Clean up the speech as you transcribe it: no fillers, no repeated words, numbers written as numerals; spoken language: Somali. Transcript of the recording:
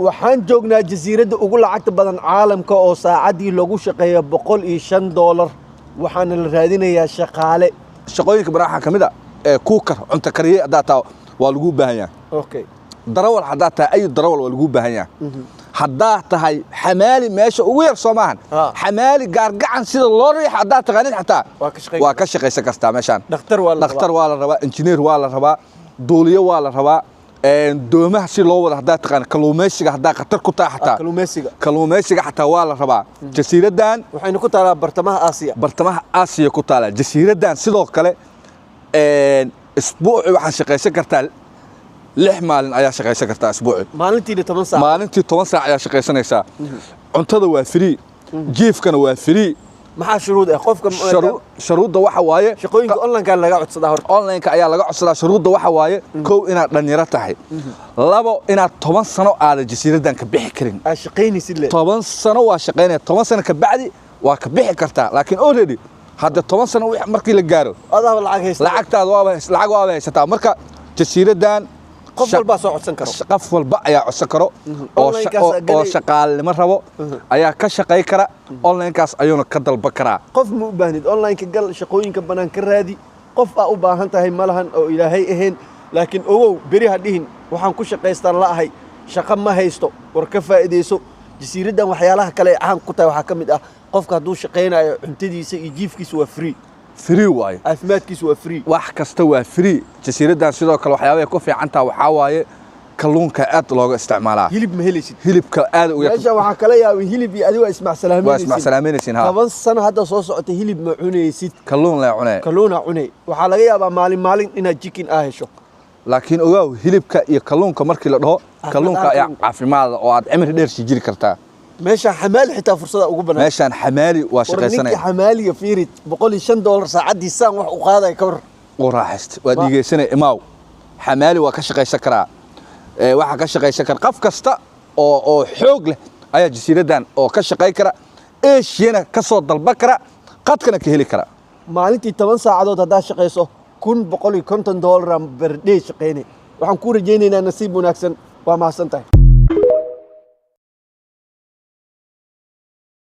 waxaan joognaa jasiiradda ugu lacagta badan caalamka oo saacadii lagu shaqeeyo $105 waxaana la raadinayaa shaqaale shaqooyinka baraha kamida ee kuukar cunto kariye hadda waa lagu baahan yahay okay darawal hadda ay darawal waa lagu baahan yahay hadda tahay xamaali meesha ugu yar Soomahan xamaali gaargacan sida loo riix hadda taqaanid xataa waa ka shaqeysan kartaa meeshan dhakhtar waa la rabaa engineer waa la rabaa duuliye waa la rabaa doomaha si loo wada hadda taqaan kalluumaysiga hadda khatar ku tahay xataa kalluumaysiga xataa waa la rabaa jasiiradan waxayna ku taalaa bartamaha Aasiya ku taala jasiiradan sidoo kale isbuuci waxaan shaqeysan kartaa 6 maalin ayaa shaqeysan kartaa isbuuci maalintii 10 saac ayaa shaqeysanaysaa cuntada waa free jiifkana waa free maxaa shuruud ah qofka shuruudda waxa waaye shaqooyinka online-ka laga codsadaa horta online-ka ayaa laga codsadaa shuruudda waxa waaye koow inaad dhalinyaro tahay labo inaad 10 sano aad jasiiradan ka bixi karin aad shaqeynaysid 10 sano waa shaqeynay 10 sano ka bacdi waa ka bixi kartaa laakiin already hadda 10 sano markii la gaaro adaa lacag haysta lacagtaada waa haysataa marka jasiiradan qof walba soo codsan karo qof walba ayaa codsan karo oo shaqaalnimo rabo ayaa ka shaqeey kara online kaas ayuuna ka dalba karaa qof ma u baahnid online ka gal shaqooyinka banaan ka raadi qof u baahan tahay malahan oo ilaahay ahayn laakiin ogow bari hadhihin waxaan ku shaqeystaan la ahay shaqo ma haysto war ka faa'iideyso jasiiradan waxyaalaha kale aan ku tahay waxa kamid ah qofka haduu shaqeynayo cuntadiisa iyo jiifkiisa waa free waaye caafimaadkiisu waa free wax kasta waa free jasiiradan sidoo kale waxyaabaha ku fiicantaa waxa waaye kalluunka aad looga isticmaalaa hilib ma helaysid hilibka aad u yaqaan meesha waxa kale yaabay hilib iyo adiga ismaac salaameynaysid ha 7 sano hadda soo socotay hilib ma cunaysid kalluun la cunay waxa laga yaabaa maalin inaad chicken hesho laakiin ogow hilibka iyo kalluunka markii la dhaho kalluunka ayaa caafimaad oo aad cimri dheer si jiri kartaa meesha xamaali xitaa fursada ugu banaan meeshan xamaali waa shaqeysanay xamaaliga fiirid $105 saacadii saan wax u qaaday ka war oo raaxayst waa dhigeysanay imaaw xamaali waa ka shaqeysan karaa waxa ka shaqeysan kar qof kasta oo xoog leh ayaa jasiiradan oo ka shaqeey kara eeshina ka soo dalba kara qadkana ka heli kara maalintii 10 saacadood hadda shaqeyso $150 per day shaqeynay waxaan ku rajaynaynaa nasiib wanaagsan waa mahadsantahay